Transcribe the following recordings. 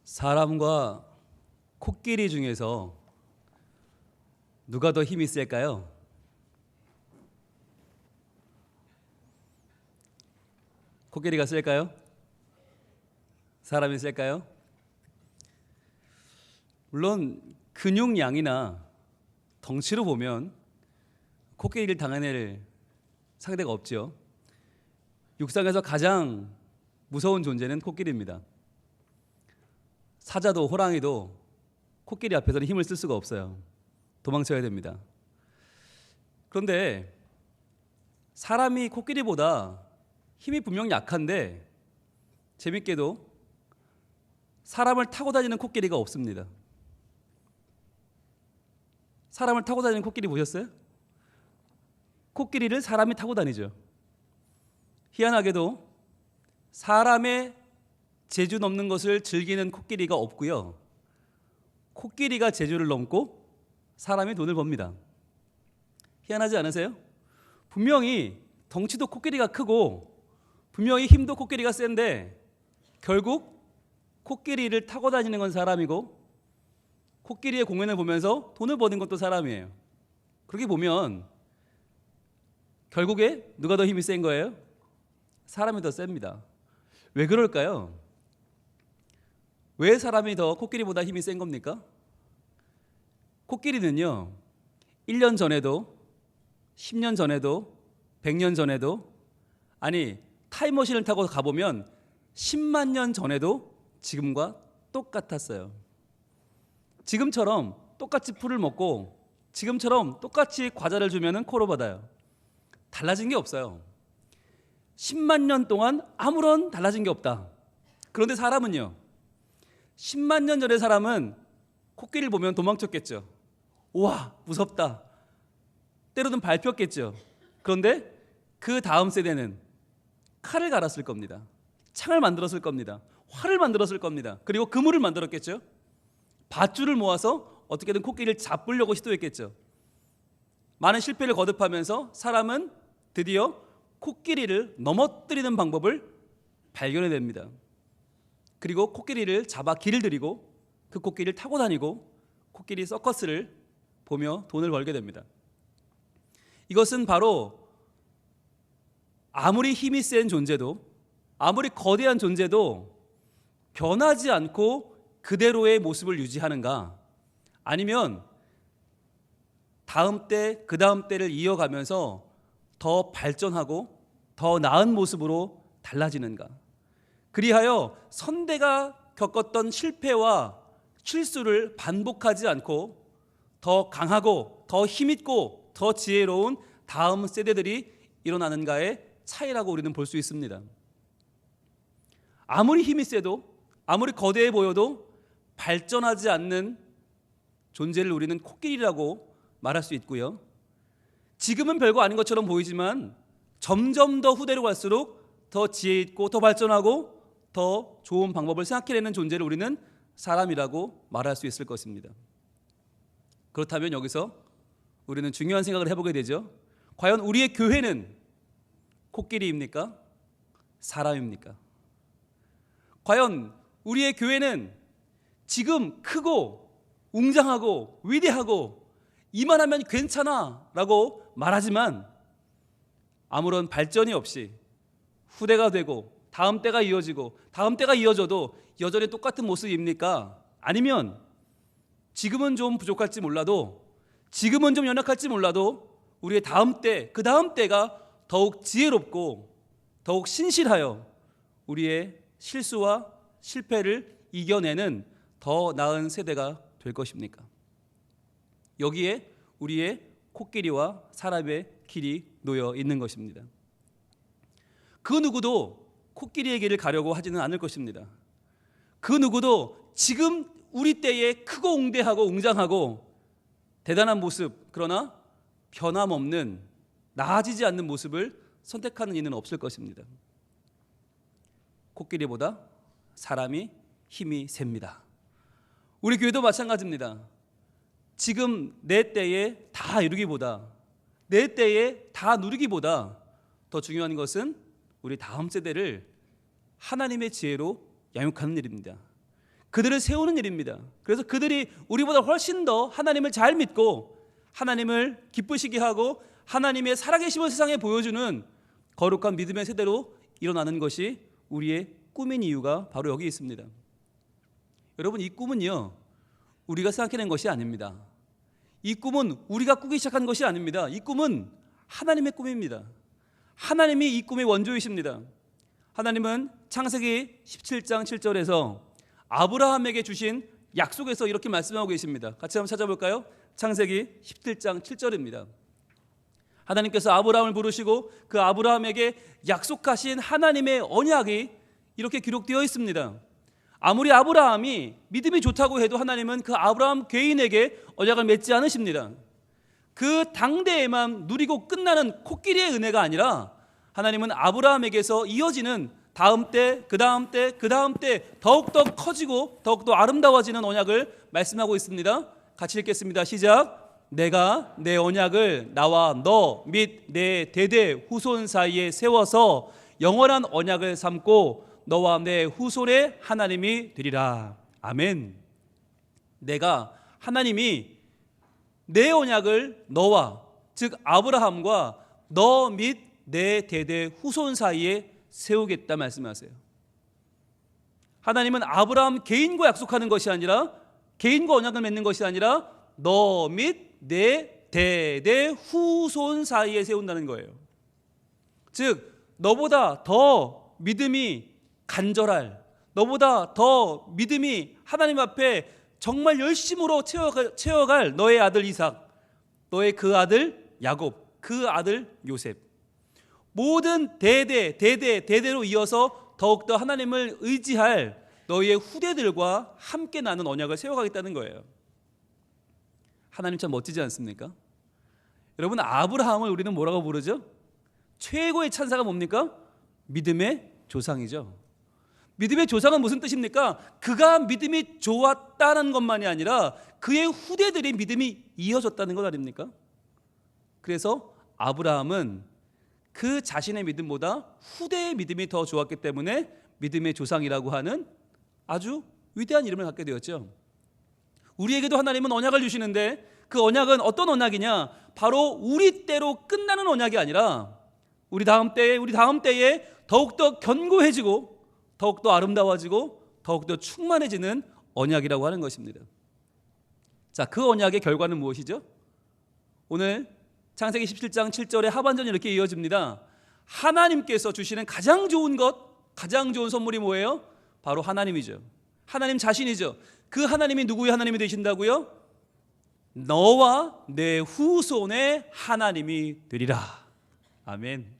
사람과 코끼리 중에서 누가 더 힘이 셀까요? 코끼리가 셀까요? 사람이 셀까요? 물론 근육량이나 덩치로 보면 코끼리를 당해낼 상대가 없죠. 육상에서 가장 무서운 존재는 코끼리입니다. 사자도 호랑이도 코끼리 앞에서는 힘을 쓸 수가 없어요. 도망쳐야 됩니다. 그런데 사람이 코끼리보다 힘이 분명 약한데 재밌게도 사람을 타고 다니는 코끼리가 없습니다. 사람을 타고 다니는 코끼리 보셨어요? 코끼리를 사람이 타고 다니죠. 희한하게도 사람의 재주 넘는 것을 즐기는 코끼리가 없고요. 코끼리가 재주를 넘고 사람이 돈을 법니다. 희한하지 않으세요? 분명히 덩치도 코끼리가 크고 분명히 힘도 코끼리가 센데 결국 코끼리를 타고 다니는 건 사람이고 코끼리의 공연을 보면서 돈을 버는 것도 사람이에요. 그렇게 보면 결국에 누가 더 힘이 센 거예요? 사람이 더 셉니다. 왜 그럴까요? 왜 사람이 더 코끼리보다 힘이 센 겁니까? 코끼리는요 1년 전에도 10년 전에도 100년 전에도 아니 타임머신을 타고 가보면 10만 년 전에도 지금과 똑같았어요. 지금처럼 똑같이 풀을 먹고 지금처럼 똑같이 과자를 주면 코로 받아요. 달라진 게 없어요. 10만 년 동안 아무런 달라진 게 없다. 그런데 사람은요 10만 년 전의 사람은 코끼리를 보면 도망쳤겠죠. 우와 무섭다. 때로는 밟혔겠죠. 그런데 그 다음 세대는 칼을 갈았을 겁니다. 창을 만들었을 겁니다. 활을 만들었을 겁니다. 그리고 그물을 만들었겠죠. 밧줄을 모아서 어떻게든 코끼리를 잡으려고 시도했겠죠. 많은 실패를 거듭하면서 사람은 드디어 코끼리를 넘어뜨리는 방법을 발견해냅니다. 그리고 코끼리를 잡아 길을 들이고 그 코끼리를 타고 다니고 코끼리 서커스를 보며 돈을 벌게 됩니다. 이것은 바로 아무리 힘이 센 존재도 아무리 거대한 존재도 변하지 않고 그대로의 모습을 유지하는가 아니면 다음 때 그 다음 때를 이어가면서 더 발전하고 더 나은 모습으로 달라지는가. 그리하여 선대가 겪었던 실패와 실수를 반복하지 않고 더 강하고 더 힘있고 더 지혜로운 다음 세대들이 일어나는가의 차이라고 우리는 볼 수 있습니다. 아무리 힘이 세도 아무리 거대해 보여도 발전하지 않는 존재를 우리는 코끼리라고 말할 수 있고요. 지금은 별거 아닌 것처럼 보이지만 점점 더 후대로 갈수록 더 지혜 있고 더 발전하고 더 좋은 방법을 생각해내는 존재를 우리는 사람이라고 말할 수 있을 것입니다. 그렇다면 여기서 우리는 중요한 생각을 해보게 되죠. 과연 우리의 교회는 코끼리입니까? 사람입니까? 과연 우리의 교회는 지금 크고 웅장하고 위대하고 이만하면 괜찮아 라고 말하지만 아무런 발전이 없이 후대가 되고 다음 때가 이어지고 다음 때가 이어져도 여전히 똑같은 모습입니까? 아니면 지금은 좀 부족할지 몰라도 지금은 좀 연약할지 몰라도 우리의 다음 때, 그 다음 때가 더욱 지혜롭고 더욱 신실하여 우리의 실수와 실패를 이겨내는 더 나은 세대가 될 것입니까? 여기에 우리의 코끼리와 사람의 길이 놓여 있는 것입니다. 그 누구도 코끼리의 길을 가려고 하지는 않을 것입니다. 그 누구도 지금 우리 때에 크고 웅대하고 웅장하고 대단한 모습 그러나 변함없는 나아지지 않는 모습을 선택하는 이는 없을 것입니다. 코끼리보다 사람이 힘이 셉니다. 우리 교회도 마찬가지입니다. 지금 내 때에 다 이루기보다 내 때에 다 누리기보다 더 중요한 것은 우리 다음 세대를 하나님의 지혜로 양육하는 일입니다. 그들을 세우는 일입니다. 그래서 그들이 우리보다 훨씬 더 하나님을 잘 믿고 하나님을 기쁘시게 하고 하나님의 살아계심을 세상에 보여주는 거룩한 믿음의 세대로 일어나는 것이 우리의 꿈인 이유가 바로 여기 있습니다. 여러분, 이 꿈은요, 우리가 생각해낸 것이 아닙니다. 이 꿈은 우리가 꾸기 시작한 것이 아닙니다. 이 꿈은 하나님의 꿈입니다. 하나님이 이 꿈의 원조이십니다. 하나님은 창세기 17장 7절에서 아브라함에게 주신 약속에서 이렇게 말씀하고 계십니다. 같이 한번 찾아볼까요? 창세기 17장 7절입니다. 하나님께서 아브라함을 부르시고 그 아브라함에게 약속하신 하나님의 언약이 이렇게 기록되어 있습니다. 아무리 아브라함이 믿음이 좋다고 해도 하나님은 그 아브라함 개인에게 언약을 맺지 않으십니다. 그 당대에만 누리고 끝나는 코끼리의 은혜가 아니라 하나님은 아브라함에게서 이어지는 다음 때, 그 다음 때, 그 다음 때 더욱더 커지고 더욱더 아름다워지는 언약을 말씀하고 있습니다. 같이 읽겠습니다. 시작. 내가 내 언약을 나와 너 및 내 대대 후손 사이에 세워서 영원한 언약을 삼고 너와 내 후손의 하나님이 되리라. 아멘. 내가 하나님이 내 언약을 너와 즉 아브라함과 너 및 내 대대 후손 사이에 세우겠다 말씀하세요. 하나님은 아브라함 개인과 약속하는 것이 아니라 개인과 언약을 맺는 것이 아니라 너 및 내 대대 후손 사이에 세운다는 거예요. 즉 너보다 더 믿음이 간절할, 너보다 더 믿음이 하나님 앞에 정말 열심으로 채워갈 너의 아들 이삭, 너의 그 아들 야곱, 그 아들 요셉, 모든 대대로 이어서 더욱더 하나님을 의지할 너희의 후대들과 함께 나는 언약을 세워가겠다는 거예요. 하나님 참 멋지지 않습니까? 여러분, 아브라함을 우리는 뭐라고 부르죠? 최고의 찬사가 뭡니까? 믿음의 조상이죠. 믿음의 조상은 무슨 뜻입니까? 그가 믿음이 좋았다는 것만이 아니라 그의 후대들이 믿음이 이어졌다는 것 아닙니까? 그래서 아브라함은 그 자신의 믿음보다 후대의 믿음이 더 좋았기 때문에 믿음의 조상이라고 하는 아주 위대한 이름을 갖게 되었죠. 우리에게도 하나님은 언약을 주시는데 그 언약은 어떤 언약이냐? 바로 우리 때로 끝나는 언약이 아니라 우리 다음 때에 더욱더 견고해지고 더욱더 아름다워지고 더욱더 충만해지는 언약이라고 하는 것입니다. 자, 그 언약의 결과는 무엇이죠? 오늘 창세기 17장 7절의 하반전이 이렇게 이어집니다. 하나님께서 주시는 가장 좋은 선물이 뭐예요? 바로 하나님이죠. 하나님 자신이죠. 그 하나님이 누구의 하나님이 되신다고요? 너와 내 후손의 하나님이 되리라. 아멘.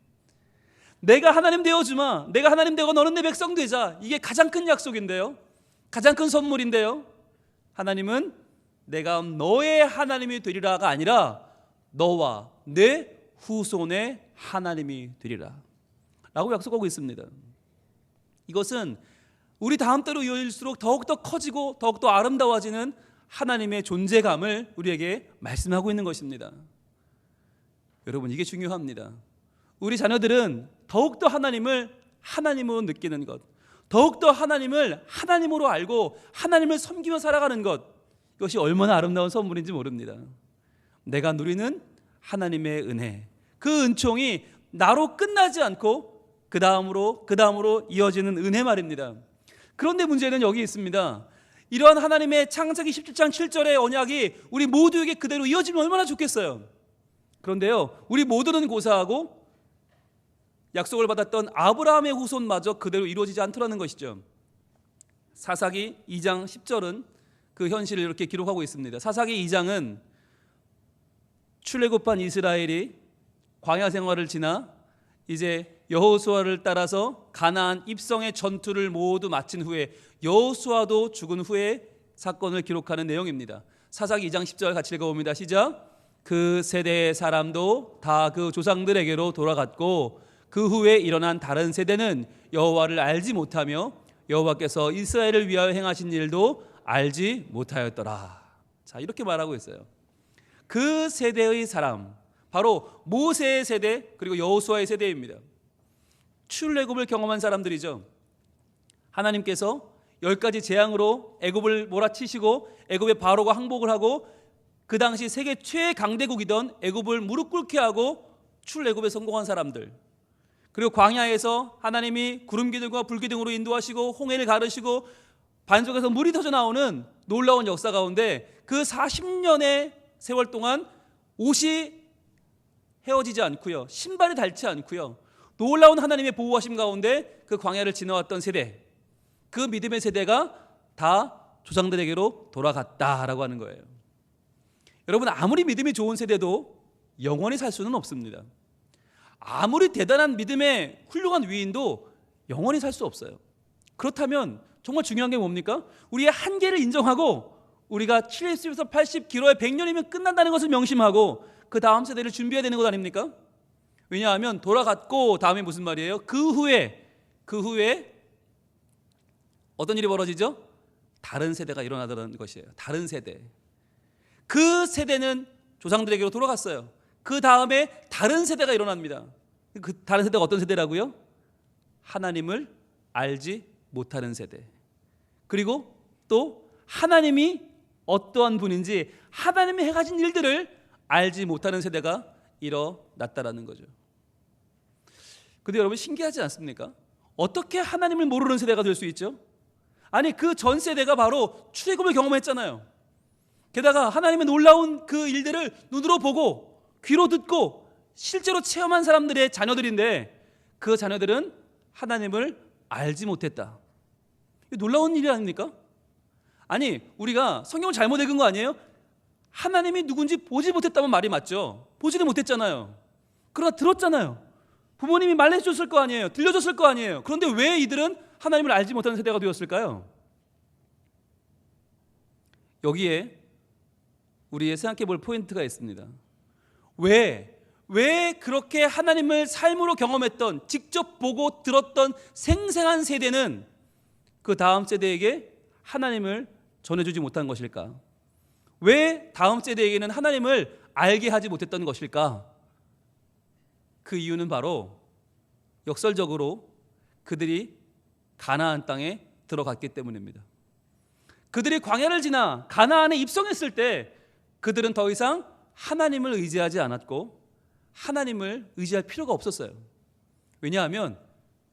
내가 하나님 되어주마. 내가 하나님 되고 너는 내 백성 되자. 이게 가장 큰 약속인데요. 가장 큰 선물인데요. 하나님은 내가 너의 하나님이 되리라가 아니라 너와 내 후손의 하나님이 되리라 라고 약속하고 있습니다. 이것은 우리 다음 때로 이어질수록 더욱더 커지고 더욱더 아름다워지는 하나님의 존재감을 우리에게 말씀하고 있는 것입니다. 여러분, 이게 중요합니다. 우리 자녀들은 더욱더 하나님을 하나님으로 느끼는 것, 더욱더 하나님을 하나님으로 알고 하나님을 섬기며 살아가는 것, 이것이 얼마나 아름다운 선물인지 모릅니다. 내가 누리는 하나님의 은혜, 그 은총이 나로 끝나지 않고 그 다음으로 이어지는 은혜 말입니다. 그런데 문제는 여기 있습니다. 이러한 하나님의 창세기 17장 7절의 언약이 우리 모두에게 그대로 이어지면 얼마나 좋겠어요. 그런데요, 우리 모두는 고사하고 약속을 받았던 아브라함의 후손마저 그대로 이루어지지 않더라는 것이죠. 사사기 2장 10절은 그 현실을 이렇게 기록하고 있습니다. 사사기 2장은 출애굽한 이스라엘이 광야 생활을 지나 이제 여호수아를 따라서 가나안 입성의 전투를 모두 마친 후에 여호수아도 죽은 후에 사건을 기록하는 내용입니다. 사사기 2장 10절 같이 읽어봅니다. 시작. 그 세대의 사람도 다 그 조상들에게로 돌아갔고 그 후에 일어난 다른 세대는 여호와를 알지 못하며 여호와께서 이스라엘을 위하여 행하신 일도 알지 못하였더라. 자, 이렇게 말하고 있어요. 그 세대의 사람, 바로 모세의 세대 그리고 여호수아의 세대입니다. 출애굽을 경험한 사람들이죠. 하나님께서 10가지 재앙으로 애굽을 몰아치시고 애굽의 바로가 항복을 하고 그 당시 세계 최강대국이던 애굽을 무릎 꿇게 하고 출애굽에 성공한 사람들, 그리고 광야에서 하나님이 구름기둥과 불기둥으로 인도하시고 홍해를 가르시고 반석에서 물이 터져 나오는 놀라운 역사 가운데 그 40년의 세월 동안 옷이 헤어지지 않고요, 신발이 닳지 않고요, 놀라운 하나님의 보호하심 가운데 그 광야를 지나왔던 세대, 그 믿음의 세대가 다 조상들에게로 돌아갔다라고 하는 거예요. 여러분, 아무리 믿음이 좋은 세대도 영원히 살 수는 없습니다. 아무리 대단한 믿음의 훌륭한 위인도 영원히 살 수 없어요. 그렇다면 정말 중요한 게 뭡니까? 우리의 한계를 인정하고 우리가 70에서 80, 100년이면 끝난다는 것을 명심하고 그 다음 세대를 준비해야 되는 것 아닙니까? 왜냐하면 돌아갔고 다음에 무슨 말이에요? 그 후에 어떤 일이 벌어지죠? 다른 세대가 일어나더라는 것이에요. 다른 세대. 그 세대는 조상들에게로 돌아갔어요. 그 다음에 다른 세대가 일어납니다. 그 다른 세대가 어떤 세대라고요? 하나님을 알지 못하는 세대. 그리고 또 하나님이 어떠한 분인지, 하나님이 행하신 일들을 알지 못하는 세대가 일어났다라는 거죠. 근데 여러분, 신기하지 않습니까? 어떻게 하나님을 모르는 세대가 될 수 있죠? 아니, 그 전 세대가 바로 출애굽을 경험했잖아요. 게다가 하나님의 놀라운 그 일들을 눈으로 보고 귀로 듣고 실제로 체험한 사람들의 자녀들인데 그 자녀들은 하나님을 알지 못했다. 이거 놀라운 일이 아닙니까? 아니, 우리가 성경을 잘못 읽은 거 아니에요? 하나님이 누군지 보지 못했다면 말이 맞죠. 보지는 못했잖아요. 그러나 들었잖아요. 부모님이 말해줬을 거 아니에요. 들려줬을 거 아니에요. 그런데 왜 이들은 하나님을 알지 못하는 세대가 되었을까요? 여기에 우리의 생각해 볼 포인트가 있습니다. 왜 그렇게 하나님을 삶으로 경험했던, 직접 보고 들었던 생생한 세대는 그 다음 세대에게 하나님을 전해주지 못한 것일까? 왜 다음 세대에게는 하나님을 알게 하지 못했던 것일까? 그 이유는 바로 역설적으로 그들이 가나안 땅에 들어갔기 때문입니다. 그들이 광야를 지나 가나안에 입성했을 때 그들은 더 이상 하나님을 의지하지 않았고 하나님을 의지할 필요가 없었어요. 왜냐하면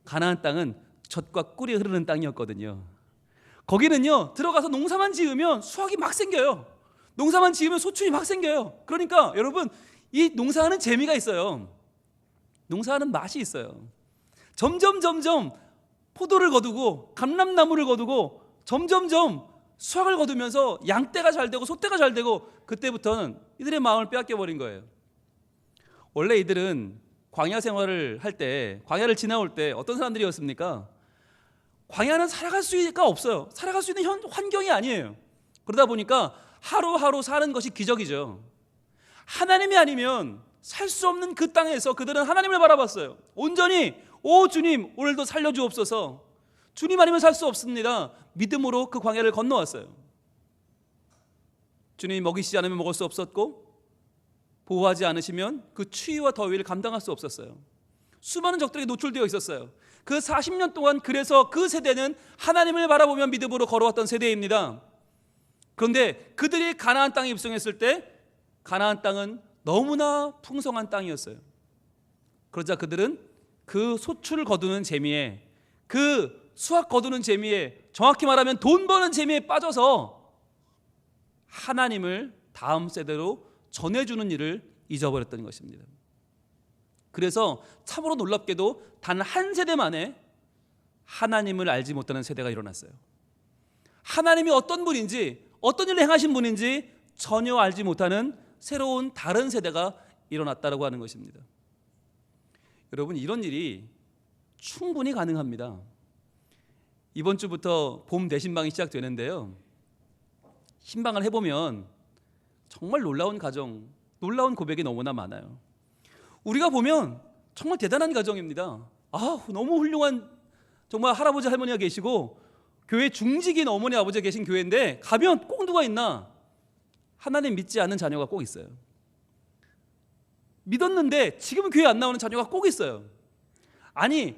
가나안 땅은 젖과 꿀이 흐르는 땅이었거든요. 거기는요, 들어가서 농사만 지으면 수확이 막 생겨요. 농사만 지으면 소출이 막 생겨요. 그러니까 여러분, 이 농사하는 재미가 있어요. 농사하는 맛이 있어요. 점점 포도를 거두고 감람나무를 거두고 점점점 수확을 거두면서 양떼가 잘 되고 소떼가 잘 되고, 그때부터는 이들의 마음을 빼앗겨 버린 거예요. 원래 이들은 광야 생활을 할 때, 광야를 지나올 때 어떤 사람들이었습니까? 광야는 살아갈 수가 없어요. 살아갈 수 있는 환경이 아니에요. 그러다 보니까 하루하루 사는 것이 기적이죠. 하나님이 아니면 살 수 없는 그 땅에서 그들은 하나님을 바라봤어요. 온전히 오 주님, 오늘도 살려주옵소서. 주님 아니면 살 수 없습니다. 믿음으로 그 광야를 건너왔어요. 주님이 먹이시지 않으면 먹을 수 없었고, 보호하지 않으시면 그 추위와 더위를 감당할 수 없었어요. 수많은 적들에게 노출되어 있었어요. 그 40년 동안 그래서 그 세대는 하나님을 바라보며 믿음으로 걸어왔던 세대입니다. 그런데 그들이 가나안 땅에 입성했을 때 가나안 땅은 너무나 풍성한 땅이었어요. 그러자 그들은 그 소출을 거두는 재미에, 그 수확 거두는 재미에, 정확히 말하면 돈 버는 재미에 빠져서 하나님을 다음 세대로 전해주는 일을 잊어버렸던 것입니다. 그래서 참으로 놀랍게도 단 한 세대 만에 하나님을 알지 못하는 세대가 일어났어요. 하나님이 어떤 분인지, 어떤 일을 행하신 분인지 전혀 알지 못하는 새로운 다른 세대가 일어났다고 하는 것입니다. 여러분, 이런 일이 충분히 가능합니다. 이번 주부터 봄 대신방이 시작되는데요, 신방을 해보면 정말 놀라운 가정, 놀라운 고백이 너무나 많아요. 우리가 보면 정말 대단한 가정입니다. 너무 훌륭한 정말 할아버지 할머니가 계시고 교회 중직인 어머니 아버지가 계신 교회인데 가면 꼭 누가 있나? 하나님 믿지 않는 자녀가 꼭 있어요. 믿었는데 지금은 교회 안 나오는 자녀가 꼭 있어요. 아니,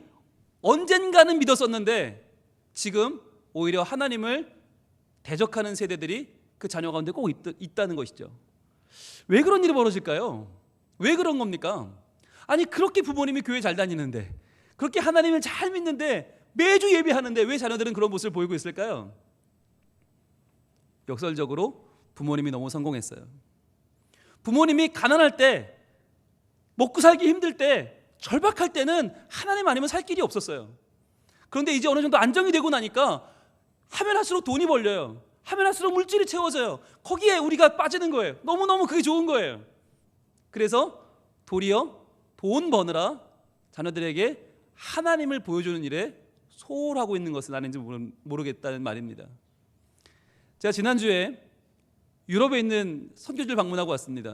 언젠가는 믿었었는데 지금 오히려 하나님을 대적하는 세대들이 그 자녀 가운데 꼭 있다는 것이죠. 왜 그런 일이 벌어질까요? 왜 그런 겁니까? 아니 그렇게 부모님이 교회 잘 다니는데, 그렇게 하나님을 잘 믿는데, 매주 예배하는데 왜 자녀들은 그런 모습을 보이고 있을까요? 역설적으로 부모님이 너무 성공했어요. 부모님이 가난할 때, 먹고 살기 힘들 때, 절박할 때는 하나님 아니면 살 길이 없었어요. 그런데 이제 어느 정도 안정이 되고 나니까 하면 할수록 돈이 벌려요. 하면 할수록 물질이 채워져요. 거기에 우리가 빠지는 거예요. 너무너무 그게 좋은 거예요. 그래서 도리어 돈 버느라 자녀들에게 하나님을 보여주는 일에 소홀하고 있는 것은 아닌지 모르겠다는 말입니다. 제가 지난주에 유럽에 있는 선교지를 방문하고 왔습니다.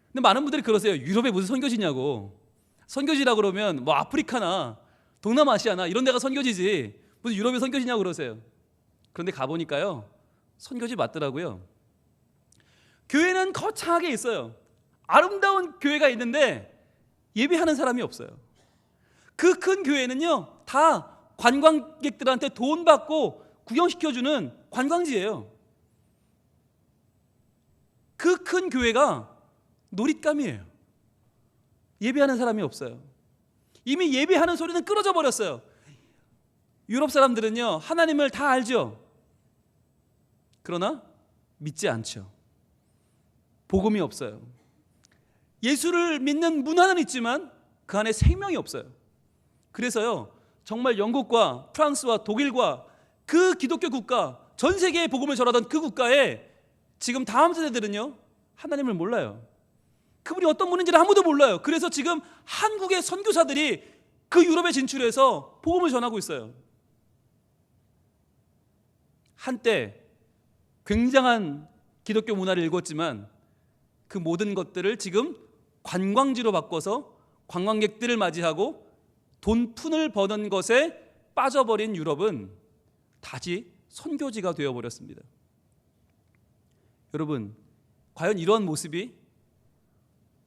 근데 많은 분들이 그러세요. 유럽에 무슨 선교지냐고. 선교지라 그러면 뭐 아프리카나 동남아시아나 이런 데가 선교지지 무슨 유럽에 선교지냐고 그러세요. 그런데 가보니까요, 선교지 맞더라고요. 교회는 거창하게 있어요. 아름다운 교회가 있는데 예배하는 사람이 없어요. 그 큰 교회는요, 다 관광객들한테 돈 받고 구경시켜주는 관광지예요. 그 큰 교회가 놀잇감이에요. 예배하는 사람이 없어요. 이미 예배하는 소리는 끊어져 버렸어요. 유럽 사람들은요, 하나님을 다 알죠. 그러나 믿지 않죠. 복음이 없어요. 예수를 믿는 문화는 있지만 그 안에 생명이 없어요. 그래서요, 정말 영국과 프랑스와 독일과 그 기독교 국가, 전 세계에 복음을 전하던 그 국가에 지금 다음 세대들은요, 하나님을 몰라요. 그분이 어떤 분인지를 아무도 몰라요. 그래서 지금 한국의 선교사들이 그 유럽에 진출해서 복음을 전하고 있어요. 한때 굉장한 기독교 문화를 읽었지만 그 모든 것들을 지금 관광지로 바꿔서 관광객들을 맞이하고 돈푼을 버는 것에 빠져버린 유럽은 다시 선교지가 되어버렸습니다. 여러분, 과연 이러한 모습이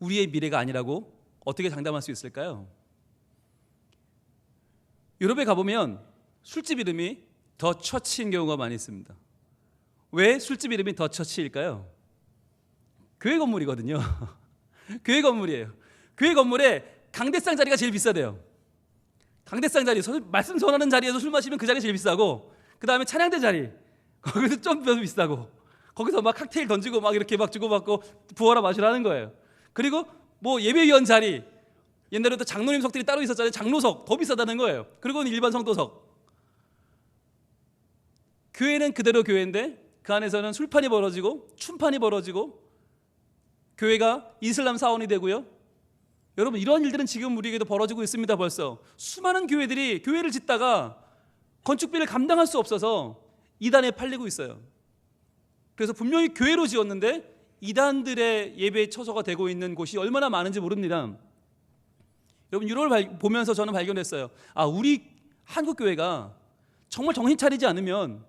우리의 미래가 아니라고 어떻게 장담할 수 있을까요? 유럽에 가보면 술집 이름이 더 처치인 경우가 많이 있습니다. 왜 술집 이름이 더 처치일까요? 교회 건물이거든요. 교회 건물이에요. 교회 건물에 강대상 자리가 제일 비싸대요. 강대상 자리, 말씀 전하는 자리에서 술 마시면 그 자리가 제일 비싸고, 그 다음에 찬양대 자리, 거기서 좀 더 비싸고, 거기서 막 칵테일 던지고 막 이렇게 막 주고받고 부어라 마시라는 거예요. 그리고 뭐 예배위원 자리, 옛날에도 장로님석들이 따로 있었잖아요. 장로석 더 비싸다는 거예요. 그리고 일반 성도석. 교회는 그대로 교회인데 그 안에서는 술판이 벌어지고 춤판이 벌어지고 교회가 이슬람 사원이 되고요. 여러분, 이런 일들은 지금 우리에게도 벌어지고 있습니다. 벌써 수많은 교회들이 교회를 짓다가 건축비를 감당할 수 없어서 이단에 팔리고 있어요. 그래서 분명히 교회로 지었는데 이단들의 예배 처소가 되고 있는 곳이 얼마나 많은지 모릅니다. 여러분, 유럽을 보면서 저는 발견했어요. 우리 한국 교회가 정말 정신 차리지 않으면,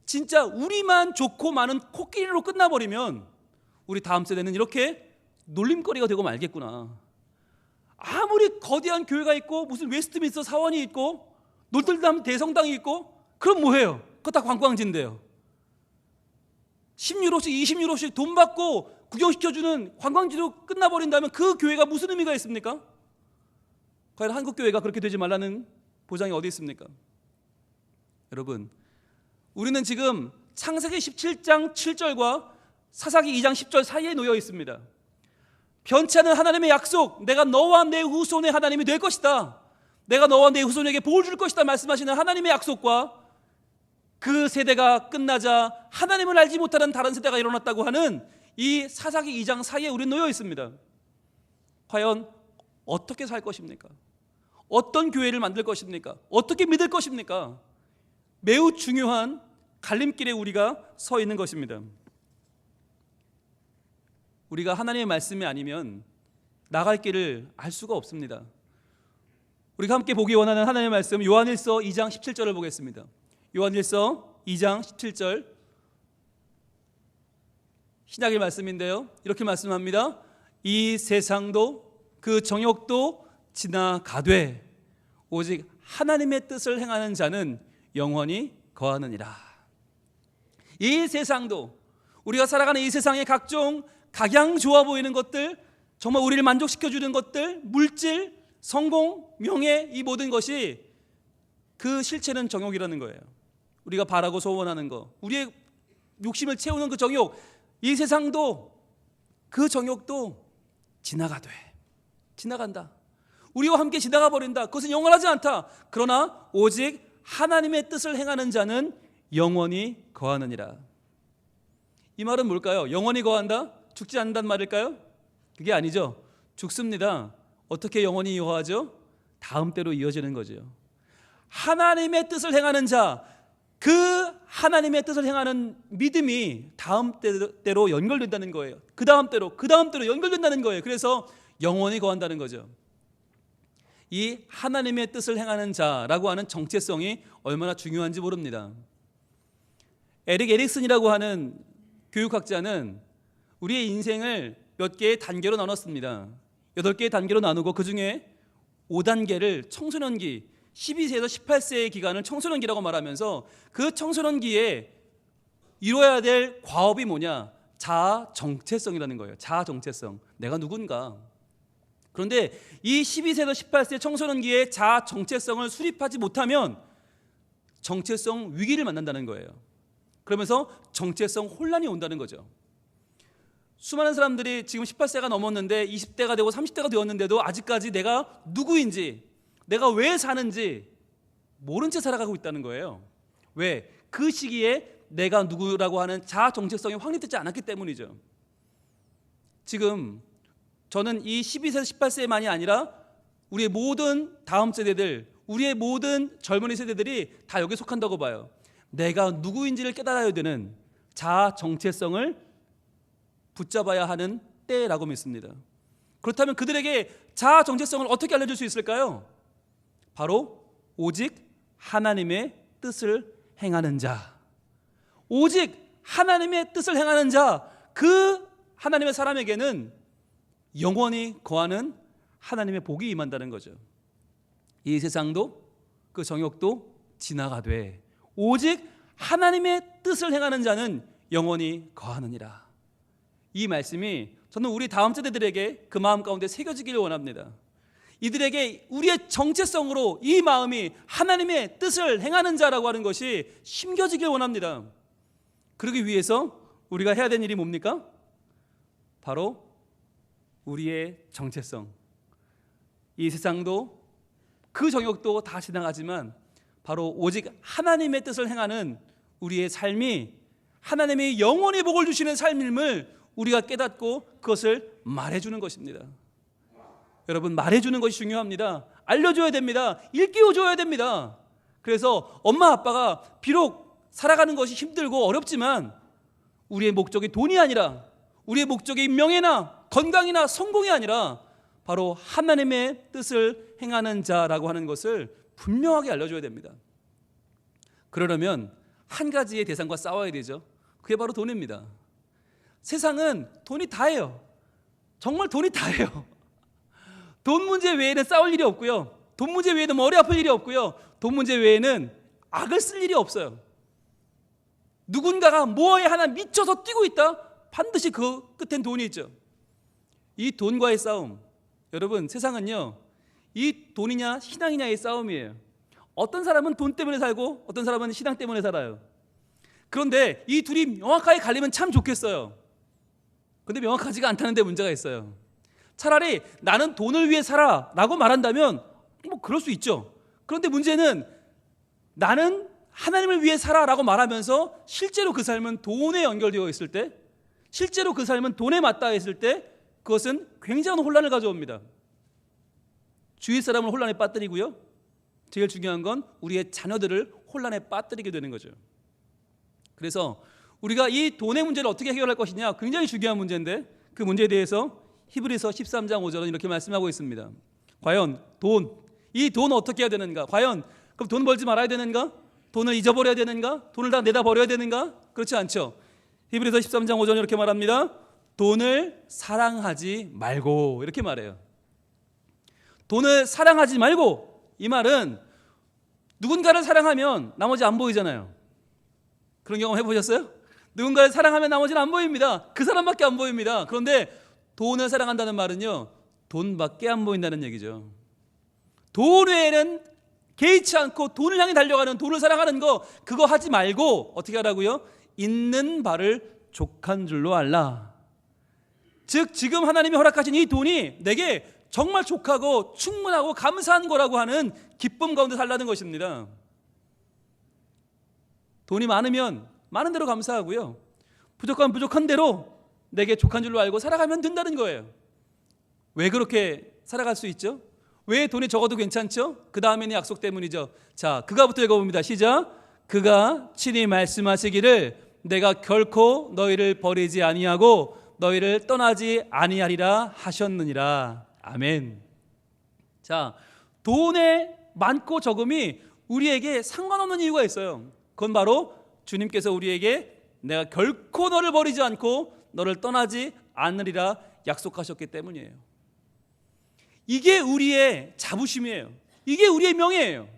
진짜 우리만 좋고 많은 코끼리로 끝나버리면 우리 다음 세대는 이렇게 놀림거리가 되고 말겠구나. 아무리 거대한 교회가 있고 무슨 웨스트민스터 사원이 있고 노틀담 대성당이 있고, 그럼 뭐해요? 그거 다 관광지인데요. 10유로씩 20유로씩 돈 받고 구경시켜주는 관광지로 끝나버린다면 그 교회가 무슨 의미가 있습니까? 과연 한국 교회가 그렇게 되지 말라는 보장이 어디 있습니까? 여러분, 우리는 지금 창세기 17장 7절과 사사기 2장 10절 사이에 놓여 있습니다. 변치 않은 하나님의 약속, 내가 너와 내 후손의 하나님이 될 것이다, 내가 너와 내 후손에게 복을 줄 것이다 말씀하시는 하나님의 약속과 그 세대가 끝나자 하나님을 알지 못하는 다른 세대가 일어났다고 하는 이 사사기 2장 사이에 우리는 놓여 있습니다. 과연 어떻게 살 것입니까? 어떤 교회를 만들 것입니까? 어떻게 믿을 것입니까? 매우 중요한 갈림길에 우리가 서 있는 것입니다. 우리가 하나님의 말씀이 아니면 나갈 길을 알 수가 없습니다. 우리가 함께 보기 원하는 하나님의 말씀, 요한일서 2장 17절을 보겠습니다. 요한일서 2장 17절 신약의 말씀인데요, 이렇게 말씀합니다. 이 세상도 그 정욕도 지나가되 오직 하나님의 뜻을 행하는 자는 영원히 거하느니라. 이 세상도, 우리가 살아가는 이 세상의 각종 각양 좋아 보이는 것들, 정말 우리를 만족시켜주는 것들, 물질, 성공, 명예, 이 모든 것이 그 실체는 정욕이라는 거예요. 우리가 바라고 소원하는 거, 우리의 욕심을 채우는 그 정욕, 이 세상도 그 정욕도 지나간다. 우리와 함께 지나가 버린다. 그것은 영원하지 않다. 그러나 오직 하나님의 뜻을 행하는 자는 영원히 거하느니라. 이 말은 뭘까요? 영원히 거한다? 죽지 않는다는 말일까요? 그게 아니죠. 죽습니다. 어떻게 영원히 거하죠? 다음 때로 이어지는 거죠. 하나님의 뜻을 행하는 자, 그 하나님의 뜻을 행하는 믿음이 다음 때로 연결된다는 거예요. 그 다음 때로 연결된다는 거예요. 그래서 영원히 거한다는 거죠. 이 하나님의 뜻을 행하는 자라고 하는 정체성이 얼마나 중요한지 모릅니다. 에릭 에릭슨이라고 하는 교육학자는 우리의 인생을 몇 개의 단계로 나눴습니다. 8개의 단계로 나누고 그 중에 5단계를 청소년기, 12세에서 18세의 기간을 청소년기라고 말하면서 그 청소년기에 이루어야 될 과업이 뭐냐? 자아 정체성이라는 거예요. 자아 정체성. 내가 누군가. 그런데 이 12세에서 18세 청소년기의 자아 정체성을 수립하지 못하면 정체성 위기를 만난다는 거예요. 그러면서 정체성 혼란이 온다는 거죠. 수많은 사람들이 지금 18세가 넘었는데 20대가 되고 30대가 되었는데도 아직까지 내가 누구인지, 내가 왜 사는지 모른 채 살아가고 있다는 거예요. 왜? 그 시기에 내가 누구라고 하는 자아 정체성이 확립되지 않았기 때문이죠. 지금 저는 이 12세에서 18세만이 아니라 우리의 모든 다음 세대들, 우리의 모든 젊은이 세대들이 다 여기에 속한다고 봐요. 내가 누구인지를 깨달아야 되는 자아 정체성을 붙잡아야 하는 때라고 믿습니다. 그렇다면 그들에게 자아 정체성을 어떻게 알려줄 수 있을까요? 바로 오직 하나님의 뜻을 행하는 자, 오직 하나님의 뜻을 행하는 자, 그 하나님의 사람에게는 영원히 거하는 하나님의 복이 임한다는 거죠. 이 세상도 그 정욕도 지나가되 오직 하나님의 뜻을 행하는 자는 영원히 거하느니라. 이 말씀이 저는 우리 다음 세대들에게 그 마음 가운데 새겨지기를 원합니다. 이들에게 우리의 정체성으로 이 마음이 하나님의 뜻을 행하는 자라고 하는 것이 심겨지길 원합니다. 그러기 위해서 우리가 해야 되는 일이 뭡니까? 바로 우리의 정체성. 이 세상도 그 정욕도 다 지나가지만 바로 오직 하나님의 뜻을 행하는 우리의 삶이 하나님이 영원히 복을 주시는 삶임을 우리가 깨닫고 그것을 말해주는 것입니다. 여러분, 말해주는 것이 중요합니다. 알려줘야 됩니다. 일깨워줘야 됩니다. 그래서 엄마 아빠가 비록 살아가는 것이 힘들고 어렵지만 우리의 목적이 돈이 아니라, 우리의 목적이 명예나 건강이나 성공이 아니라 바로 하나님의 뜻을 행하는 자라고 하는 것을 분명하게 알려줘야 됩니다. 그러려면 한 가지의 대상과 싸워야 되죠. 그게 바로 돈입니다. 세상은 돈이 다예요. 정말 돈이 다예요. 돈 문제 외에는 싸울 일이 없고요. 돈 문제 외에는 머리 아플 일이 없고요. 돈 문제 외에는 악을 쓸 일이 없어요. 누군가가 뭐에 하나 미쳐서 뛰고 있다? 반드시 그 끝엔 돈이 있죠. 이 돈과의 싸움, 여러분, 세상은요, 이 돈이냐 신앙이냐의 싸움이에요. 어떤 사람은 돈 때문에 살고 어떤 사람은 신앙 때문에 살아요. 그런데 이 둘이 명확하게 갈리면 참 좋겠어요. 그런데 명확하지가 않다는 데 문제가 있어요. 차라리 나는 돈을 위해 살아 라고 말한다면 뭐 그럴 수 있죠. 그런데 문제는 나는 하나님을 위해 살아 라고 말하면서 실제로 그 삶은 돈에 연결되어 있을 때, 실제로 그 삶은 돈에 맞닿아 있을 때 그것은 굉장한 혼란을 가져옵니다. 주위 사람을 혼란에 빠뜨리고요, 제일 중요한 건 우리의 자녀들을 혼란에 빠뜨리게 되는 거죠. 그래서 우리가 이 돈의 문제를 어떻게 해결할 것이냐, 굉장히 중요한 문제인데 그 문제에 대해서 히브리서 13장 5절은 이렇게 말씀하고 있습니다. 과연 이 돈 어떻게 해야 되는가? 과연 그럼 돈 벌지 말아야 되는가? 돈을 잊어버려야 되는가? 돈을 다 내다 버려야 되는가? 그렇지 않죠. 히브리서 13장 5절은 이렇게 말합니다. 돈을 사랑하지 말고, 이렇게 말해요. 돈을 사랑하지 말고, 이 말은 누군가를 사랑하면 나머지 안 보이잖아요. 그런 경험 해보셨어요? 누군가를 사랑하면 나머지는 안 보입니다. 그 사람밖에 안 보입니다. 그런데 돈을 사랑한다는 말은요, 돈밖에 안 보인다는 얘기죠. 돈 외에는 개의치 않고 돈을 향해 달려가는, 돈을 사랑하는 거, 그거 하지 말고 어떻게 하라고요? 있는 바를 족한 줄로 알라. 즉 지금 하나님이 허락하신 이 돈이 내게 정말 족하고 충분하고 감사한 거라고 하는 기쁨 가운데 살라는 것입니다. 돈이 많으면 많은 대로 감사하고요, 부족하면 부족한 대로 내게 족한 줄로 알고 살아가면 된다는 거예요. 왜 그렇게 살아갈 수 있죠? 왜 돈이 적어도 괜찮죠? 그 다음에는 약속 때문이죠. 자, 그가부터 읽어봅니다. 시작. 그가 친히 말씀하시기를 내가 결코 너희를 버리지 아니하고 너희를 떠나지 아니하리라 하셨느니라. 아멘. 자, 돈의 많고 적음이 우리에게 상관없는 이유가 있어요. 그건 바로 주님께서 우리에게 내가 결코 너를 버리지 않고 너를 떠나지 않으리라 약속하셨기 때문이에요. 이게 우리의 자부심이에요. 이게 우리의 명예예요.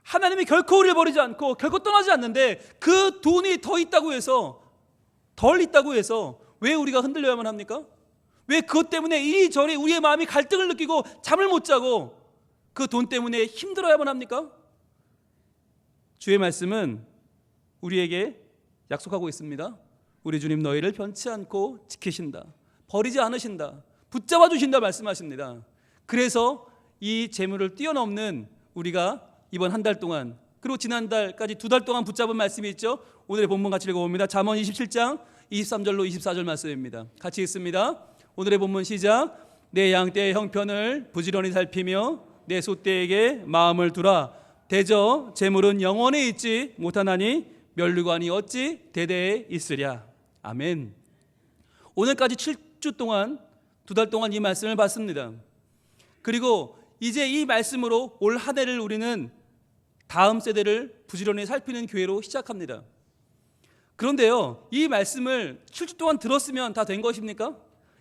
하나님이 결코 우리를 버리지 않고 결코 떠나지 않는데 그 돈이 더 있다고 해서, 덜 있다고 해서 왜 우리가 흔들려야만 합니까? 왜 그것 때문에 이리저리 우리의 마음이 갈등을 느끼고 잠을 못 자고 그 돈 때문에 힘들어야만 합니까? 주의 말씀은 우리에게 약속하고 있습니다. 우리 주님 너희를 변치 않고 지키신다, 버리지 않으신다, 붙잡아 주신다 말씀하십니다. 그래서 이 재물을 뛰어넘는 우리가 이번 한 달 동안, 그리고 지난달까지 2달 동안 붙잡은 말씀이 있죠. 오늘의 본문 같이 읽어봅니다. 잠언 27장 23절로 24절 말씀입니다. 같이 읽습니다. 오늘의 본문 시작. 내 양떼의 형편을 부지런히 살피며 내 소떼에게 마음을 두라. 대저 재물은 영원히 있지 못하나니 면류관이 어찌 대대에 있으랴. 아멘. 오늘까지 7주 동안, 2달 동안 이 말씀을 봤습니다. 그리고 이제 이 말씀으로 올 한 해를 우리는 다음 세대를 부지런히 살피는 교회로 시작합니다. 그런데요, 이 말씀을 7주 동안 들었으면 다 된 것입니까?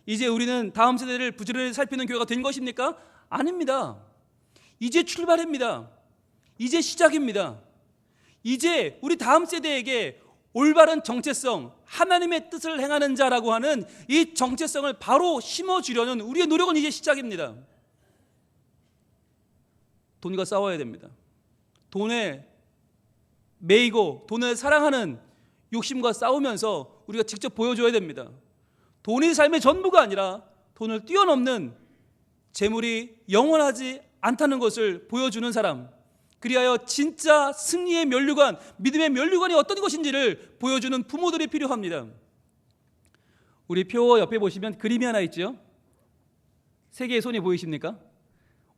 이제 우리는 다음 세대를 부지런히 살피는 교회가 된 것입니까? 아닙니다. 이제 출발입니다. 이제 시작입니다. 이제 우리 다음 세대에게 올바른 정체성, 하나님의 뜻을 행하는 자라고 하는 이 정체성을 바로 심어주려는 우리의 노력은 이제 시작입니다. 돈과 싸워야 됩니다. 돈에 매이고 돈을 사랑하는 욕심과 싸우면서 우리가 직접 보여줘야 됩니다. 돈이 삶의 전부가 아니라 돈을 뛰어넘는 재물이 영원하지 않다는 것을 보여주는 사람, 그리하여 진짜 승리의 면류관, 믿음의 면류관이 어떤 것인지를 보여주는 부모들이 필요합니다. 우리 표 옆에 보시면 그림이 하나 있죠. 세 개의 손이 보이십니까?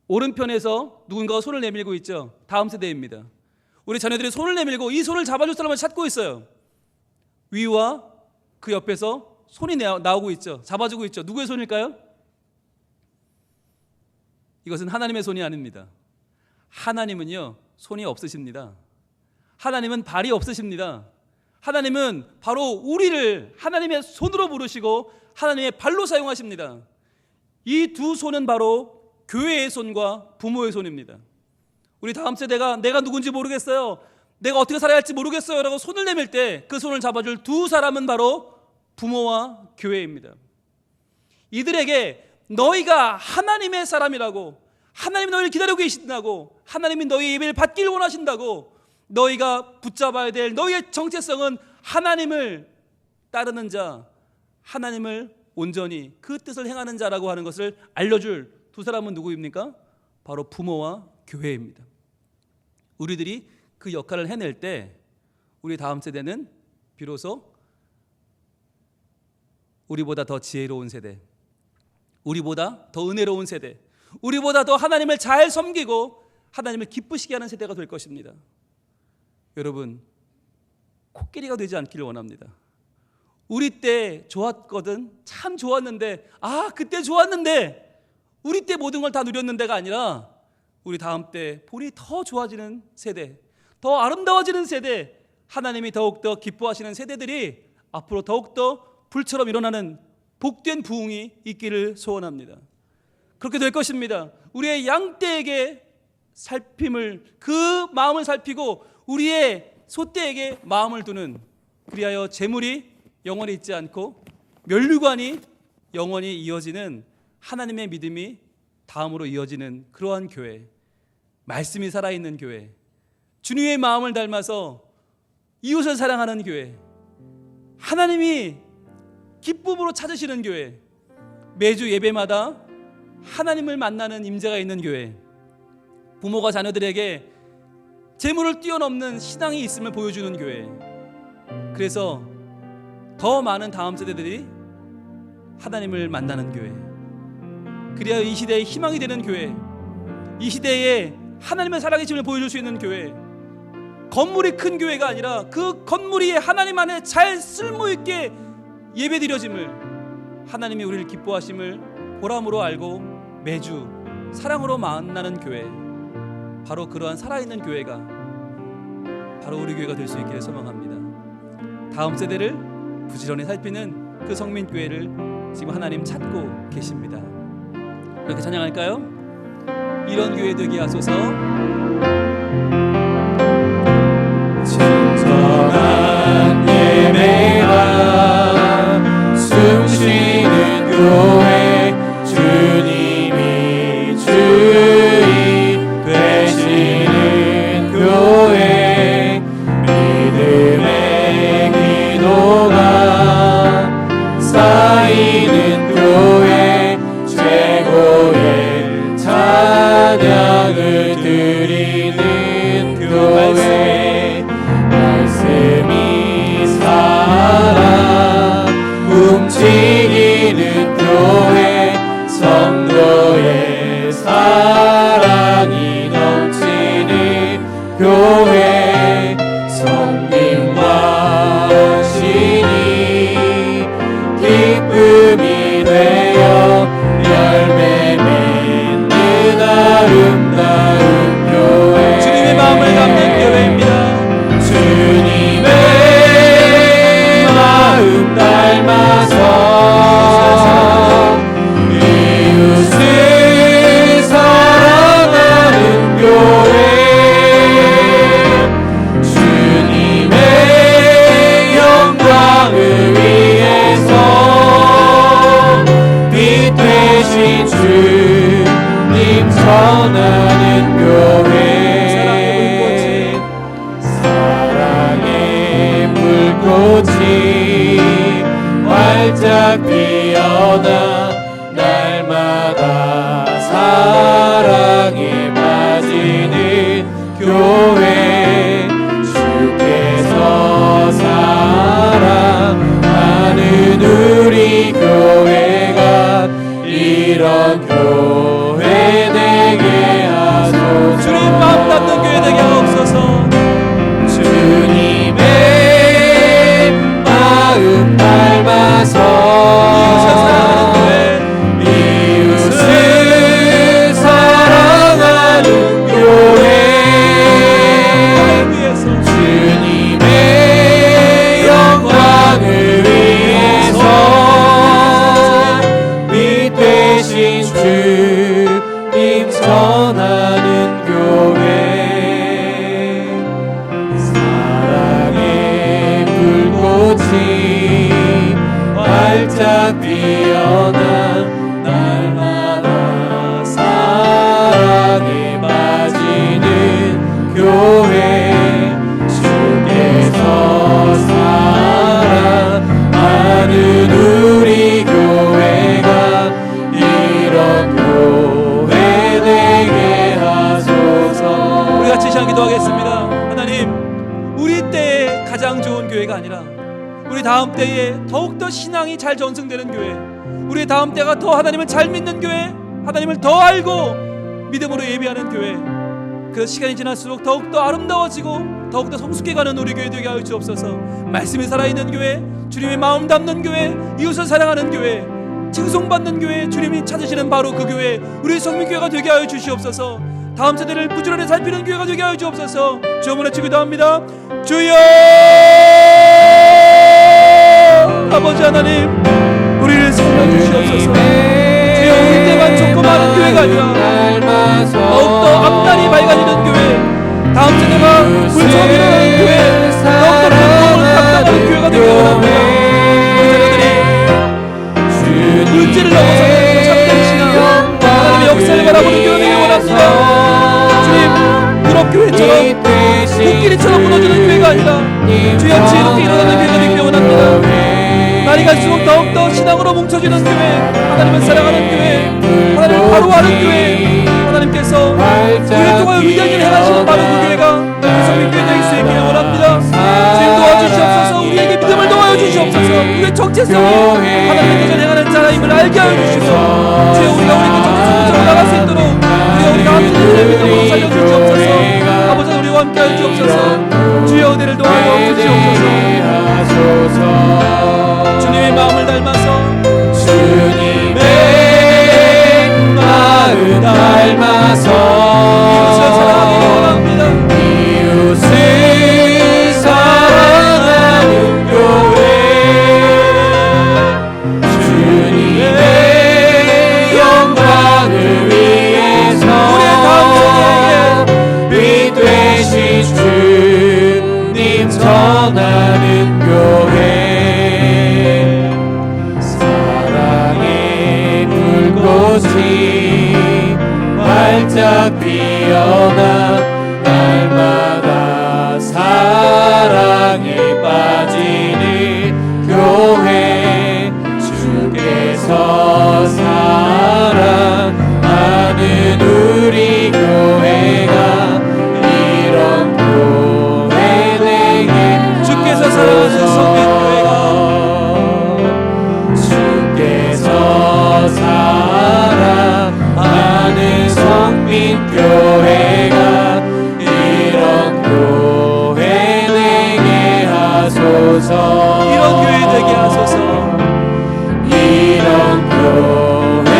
오른편에서 누군가가 손을 내밀고 있죠. 다음 세대입니다. 우리 자녀들이 손을 내밀고 이 손을 잡아줄 사람을 찾고 있어요. 위와 그 옆에서 손이 나오고 있죠. 잡아주고 있죠. 누구의 손일까요? 이것은 하나님의 손이 아닙니다. 하나님은요, 손이 없으십니다. 하나님은 발이 없으십니다. 하나님은 바로 우리를 하나님의 손으로 부르시고 하나님의 발로 사용하십니다. 이 두 손은 바로 교회의 손과 부모의 손입니다. 우리 다음 세대가 내가 누군지 모르겠어요, 내가 어떻게 살아야 할지 모르겠어요 라고 손을 내밀 때 그 손을 잡아줄 두 사람은 바로 부모와 교회입니다. 이들에게 너희가 하나님의 사람이라고, 하나님이 너희를 기다리고 계신다고, 하나님이 너희의 예배를 받기를 원하신다고, 너희가 붙잡아야 될 너희의 정체성은 하나님을 따르는 자, 하나님을 온전히 그 뜻을 행하는 자라고 하는 것을 알려줄 두 사람은 누구입니까? 바로 부모와 교회입니다. 우리들이 그 역할을 해낼 때 우리 다음 세대는 비로소 우리보다 더 지혜로운 세대, 우리보다 더 은혜로운 세대, 우리보다 더 하나님을 잘 섬기고 하나님을 기쁘시게 하는 세대가 될 것입니다. 여러분, 코끼리가 되지 않기를 원합니다. 우리 때 좋았거든, 참 좋았는데, 그때 좋았는데 우리 때 모든 걸 다 누렸는데가 아니라 우리 다음 때 본이 더 좋아지는 세대, 더 아름다워지는 세대, 하나님이 더욱더 기뻐하시는 세대들이 앞으로 더욱더 불처럼 일어나는 복된 부흥이 있기를 소원합니다. 그렇게 될 것입니다. 우리의 양떼에게 살핌을, 그 마음을 살피고 우리의 소떼에게 마음을 두는, 그리하여 재물이 영원히 있지 않고 면류관이 영원히 이어지는 하나님의 믿음이 다음으로 이어지는 그러한 교회, 말씀이 살아있는 교회, 주님의 마음을 닮아서 이웃을 사랑하는 교회, 하나님이 기쁨으로 찾으시는 교회, 매주 예배마다 하나님을 만나는 임재가 있는 교회, 부모가 자녀들에게 재물을 뛰어넘는 신앙이 있음을 보여주는 교회. 그래서 더 많은 다음 세대들이 하나님을 만나는 교회, 그리하여 이 시대의 희망이 되는 교회, 이 시대에 하나님의 살아계심을 보여줄 수 있는 교회, 건물이 큰 교회가 아니라 그 건물이 하나님 안에 잘 쓸모있게 예배드려짐을, 하나님이 우리를 기뻐하심을 보람으로 알고 매주 사랑으로 만나는 교회, 바로 그러한 살아있는 교회가 바로 우리 교회가 될 수 있기를 소망합니다. 다음 세대를 부지런히 살피는 그 성민교회를 지금 하나님 찾고 계십니다. 이렇게 찬양할까요? 이런 교회 되게 하소서. 진정한 예배가 숨쉬는 교회, 주님이 주인 되시는 교회, 믿음의 기도가 쌓이는 교회, 최고의 찬양을 드리는 교회, 말씀이 살아 움직이는 교회, 성도의 사랑이 넘치는 교회, 성김과 신이 기쁨이 되어 열매 맺는 아름다운 교회, 주님의 마음을 담는 교회입니다. 주님의 마음 닮아서 이웃을 사랑하는 교회, 주님의 영광을 위해서 빛 되신 주님 전하는 교회, 사랑의 불꽃이 활짝 피어나 날마다 사랑에 빠지는 교회, 주께서 사랑하는 우리 교회가 이런 교회 되게 하소서. 주님 마음 담는 교회 되게 하옵소서. 주님의 마음 닮아서 이웃을 사랑하는 교회, 주님의 영광을 위해서 빛 되신 주님 전하는 교회, 사랑의 불꽃이 활짝 피어나 날마다 사랑에 빠지는 교회, 주께서 사랑하는 우리 교회가 이런 교회 되게 하소서. 우리 같이 시간 기도하겠습니다. 하나님, 우리 때에 가장 좋은 교회가 아니라 우리 다음 때에 더욱더 신앙이 잘 전승되는 교회, 우리 다음 때가 더 하나님을 잘 믿는 교회, 하나님을 더 알고 믿음으로 예배하는 교회, 그 시간이 지날수록 더욱더 아름다워지고 더욱더 성숙해가는 우리 교회 되게 하여 주옵소서. 말씀이 살아있는 교회, 주님의 마음 담는 교회, 이웃을 사랑하는 교회, 칭송받는 교회, 주님이 찾으시는 바로 그 교회, 우리 성민교회가 되게 하여 주시옵소서. 다음 세대를 부지런히 살피는 교회가 되게 하여 주옵소서. 주여 문에 기도합니다. 주여 아버지 하나님, 우리를 사랑해 주시옵소서. 주여 우리 때만 좋고 많은 교회가 아니라 더욱더 앞날이 밝아지는 교회, 다음 세대가 불처럼 일어나는 교회, 지혜롭게 일어나는 교회가 되길 원합니다. 날이 갈수록 더욱더 신앙으로 뭉쳐지는 교회, 하나님을 사랑하는 교회, 하나님을 바로 아는 교회, 하나님께서 우리를 통하여 위대한 일을 행하시는 바로 그 교회가 우리 성민교회 될 수 있기를 원합니다. 주님 도와주시옵소서. 우리에게 믿음을 도와여 주시옵소서. 우리의 정체성이 하나님의 뜻을 행하는 자라임을 알게 하여 주시고, 주여 우리가 우리 그 정체성으로 나갈 수 있도록 우리가 함께 믿음으로 살려주시옵소서. 아버지 우리와 함께 하여 주옵소서. 주여 은혜를 도와여 주시옵소서. 주님의 마음을 닮아서, 주님의 마음 닮아서 이웃을 사랑하기 원합니다. 이웃을 사랑하는 교회, 주님의 영광을 위해서 우리의 다음 세대에게 빛 되신 주님 전하는 교회, 사랑의 불꽃이 활짝 피어나 날마다 사랑에 빠지는 교회, 주께서 사랑하는 우리 교회가 이런 교회 되게 주께서 사랑하는 성민교회가, 주께서 사랑하는 성민교회가 이런 교회 되게 하소서. 이런 교회 되게 하소서. 이런 교회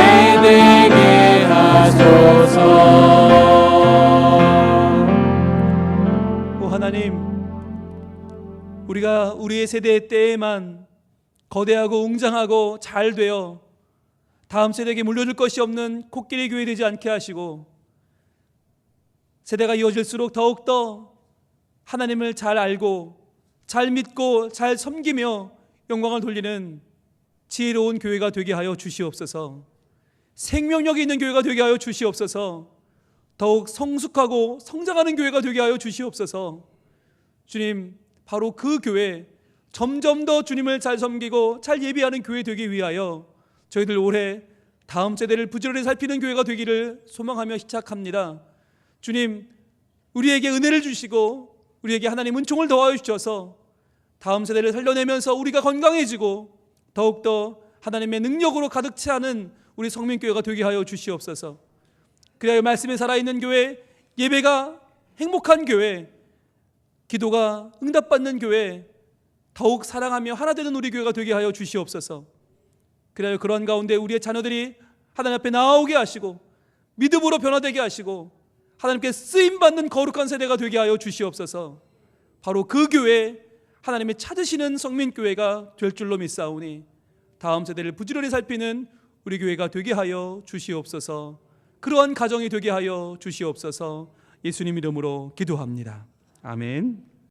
되게 하소서. 오 하나님, 우리가 우리의 세대의 때에만 거대하고 웅장하고 잘 되어 다음 세대에게 물려줄 것이 없는 코끼리 교회 되지 않게 하시고, 세대가 이어질수록 더욱더 하나님을 잘 알고 잘 믿고 잘 섬기며 영광을 돌리는 지혜로운 교회가 되게 하여 주시옵소서. 생명력이 있는 교회가 되게 하여 주시옵소서. 더욱 성숙하고 성장하는 교회가 되게 하여 주시옵소서. 주님, 바로 그 교회, 점점 더 주님을 잘 섬기고 잘 예비하는 교회 되기 위하여 저희들 올해 다음 세대를 부지런히 살피는 교회가 되기를 소망하며 시작합니다. 주님, 우리에게 은혜를 주시고 우리에게 하나님 은총을 더하여 주셔서 다음 세대를 살려내면서 우리가 건강해지고 더욱더 하나님의 능력으로 가득 차는 우리 성민교회가 되게 하여 주시옵소서. 그래야 말씀에 살아있는 교회, 예배가 행복한 교회, 기도가 응답받는 교회, 더욱 사랑하며 하나 되는 우리 교회가 되게 하여 주시옵소서. 그래야 그런 가운데 우리의 자녀들이 하나님 앞에 나오게 하시고 믿음으로 변화되게 하시고 하나님께 쓰임받는 거룩한 세대가 되게 하여 주시옵소서. 바로 그 교회, 하나님의 찾으시는 성민교회가 될 줄로 믿사오니 다음 세대를 부지런히 살피는 우리 교회가 되게 하여 주시옵소서. 그러한 가정이 되게 하여 주시옵소서. 예수님 이름으로 기도합니다. 아멘.